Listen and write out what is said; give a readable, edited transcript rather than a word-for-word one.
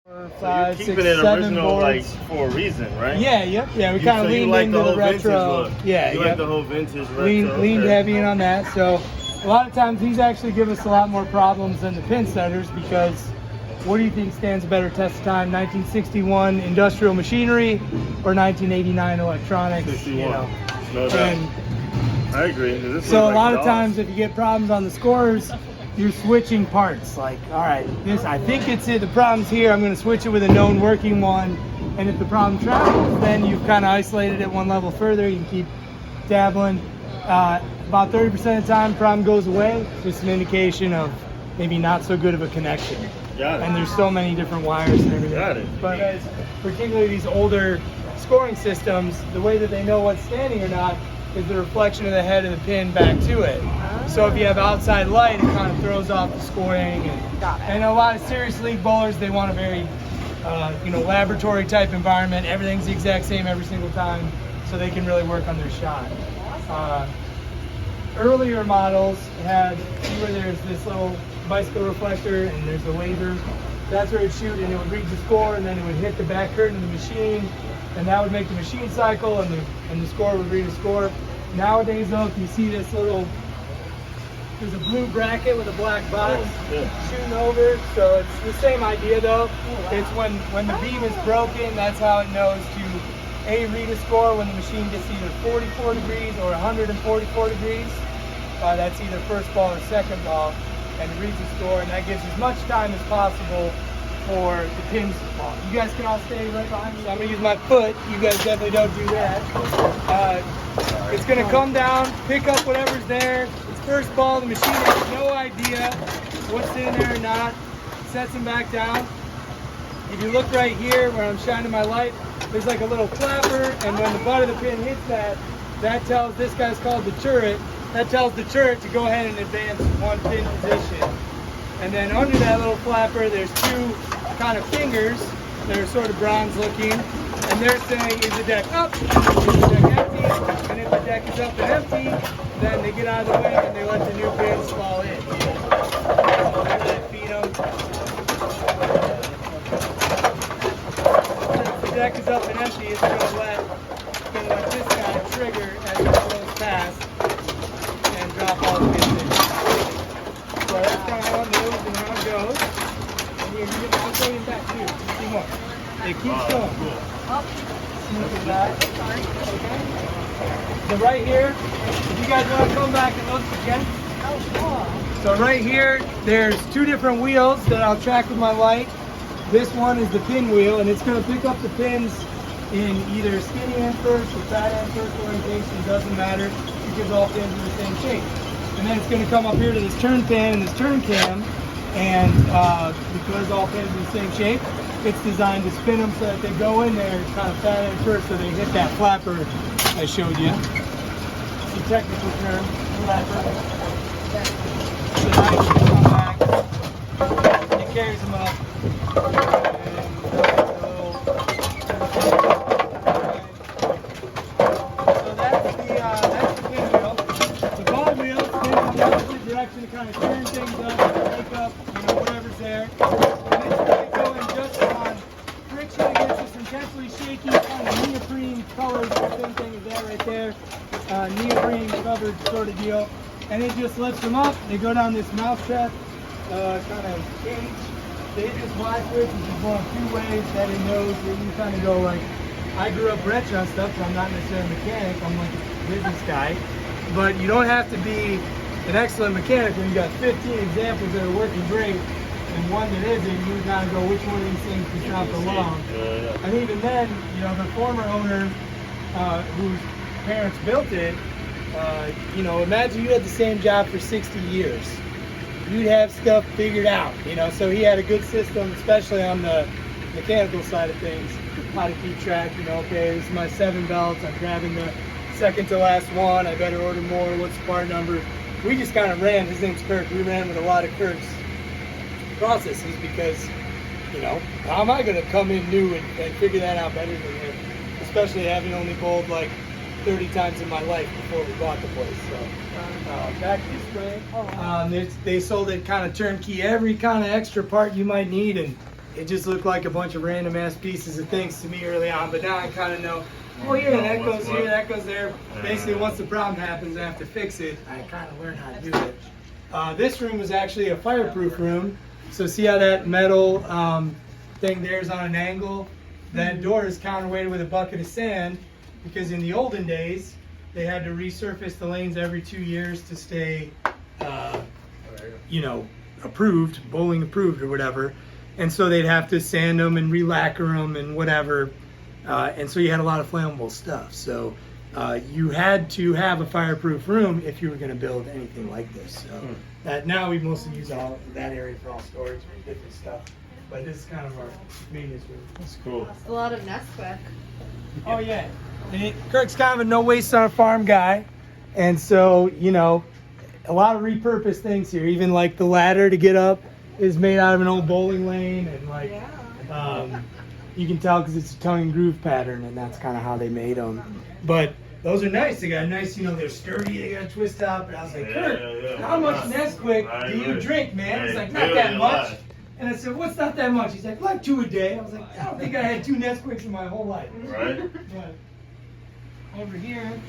4, So 5, you're 6, keeping it 7 original, like, boards. for a reason, right? Yeah, yep, yeah. We kind of So you leaned like into the the whole vintage retro. look. Yeah, You yep. like the whole vintage retro. Leaned okay. heavy in on that. So a lot of times these actually give us a lot more problems than the pin setters, because what do you think stands a better test of time? 1961 industrial machinery or 1989 electronics? 61. You know? No doubt. And I agree. This so looks a like lot of DOS. times if you get problems on the scores, you're switching parts. Like, all right, this, I think it's it. The problem's here. I'm going to switch it with a known working one. And if the problem travels, then you've kind of isolated it one level further. You can keep dabbling. About 30% of the time, problem goes away. It's just an indication of maybe not so good of a connection. Got it. And there's so many different wires and everything. Got it. But particularly these older scoring systems, the way that they know what's standing or not is the reflection of the head of the pin back to it. So if you have outside light, it kind of throws off the scoring. And a lot of serious league bowlers, they want a very laboratory type environment. Everything's the exact same every single time, so they can really work on their shot. Earlier models had, see where there's this little bicycle reflector and there's a laser. That's where it would shoot and it would read the score, and then it would hit the back curtain of the machine, and that would make the machine cycle, and the score would read a score. Nowadays though, if you see this little, there's a blue bracket with a black box shooting over, so it's the same idea though. It's when the beam is broken, that's how it knows to read a score when the machine gets either 44 degrees or 144 degrees. That's either first ball or second ball, and it reads the score, and that gives as much time as possible for the pins to fall. You guys can all stay right behind me. I'm going to use my foot. You guys definitely don't do that. It's going to come down, pick up whatever's there. It's first ball. The machine has no idea what's in there or not. Sets them back down. If you look right here where I'm shining my light, there's like a little flapper, and when the butt of the pin hits that, that tells, this guy's called the turret, that tells the turret to go ahead and advance one pin position. And then under that little flapper, there's two kind of fingers that are sort of bronze looking, and they're saying, is the deck up, is the deck empty? And if the deck is up and empty, then they get out of the way and they let the new pins fall in. So there they feed them. Since the deck is up and empty, it's going to let this guy trigger as it goes past and drop all the pins in. So that's kind of how it moves and how it goes. And I'll show you back too. Just see more. It keeps going. Oh, Sneak it back. sorry. Okay. So right here, if you guys want to come back and look again. Oh, So right here, there's two different wheels that I'll track with my light. This one is the pin wheel, and it's going to pick up the pins in either skinny end first or fat end first orientation. Doesn't matter, because all pins are the same shape. And then it's going to come up here to this turn pin and this turn cam, and because all pins are the same shape, it's designed to spin them so that they go in there kind of fat end first, so they hit that flapper I showed you. It's a technical term, flapper. So now you can come back, it carries them up. So that's the pin wheel. The ball wheel spins in the opposite direction to kind of turn things up, break up, whatever's there. And it's really going just on friction against this intensely shaky kind of neoprene colored, the same thing as that right there, neoprene covered sort of deal. And it just lifts them up. They go down this mousetrap kind of cage. They hit this Y switch, which is one of two ways that it knows that you kind of go like, I grew up retro and stuff, so I'm not necessarily a mechanic, I'm like a business guy. But you don't have to be an excellent mechanic when you got 15 examples that are working great and one that isn't. You can kind of go, which one of these things does not belong? And even then, the former owner whose parents built it, imagine you had the same job for 60 years. You'd have stuff figured out, so he had a good system, especially on the mechanical side of things, how to keep track, okay, this is my 7 belts, I'm grabbing the second to last one, I better order more, what's the part number? We just kind of ran, his name's Kirk, we ran with a lot of Kirk's processes because, how am I going to come in new and figure that out better than him, especially having only bowled like 30 times in my life before we bought the place. So back to the spray. They sold it kind of turnkey, every kind of extra part you might need, and it just looked like a bunch of random ass pieces of things to me early on, but now I kind of know, oh yeah, that goes here, that goes there. Basically, once the problem happens, I have to fix it. I kind of learn how to do it. This room was actually a fireproof room. So see how that metal thing there is on an angle? That door is counterweighted with a bucket of sand, because in the olden days, they had to resurface the lanes every 2 years to stay, approved, bowling approved or whatever. And so they'd have to sand them and re-lacquer them and whatever. And so you had a lot of flammable stuff. So you had to have a fireproof room if you were going to build anything like this. So that now we mostly use all that area for all storage and different stuff. But this is kind of our maintenance room. That's cool. A lot of Nesquik. Oh yeah. And Kirk's kind of a no waste on a farm guy. And so, a lot of repurposed things here. Even like the ladder to get up is made out of an old bowling lane, and like you can tell because it's a tongue and groove pattern, and that's kind of how they made them. But those are nice. They got nice, they're sturdy. They got a twist top. And I was like, Kirk, how much Nesquik do you drink, man? He's like, not that much. And I said, what's not that much? He's like 2 a day. I was like, I don't think I had 2 Nesquiks in my whole life. Right? But over here,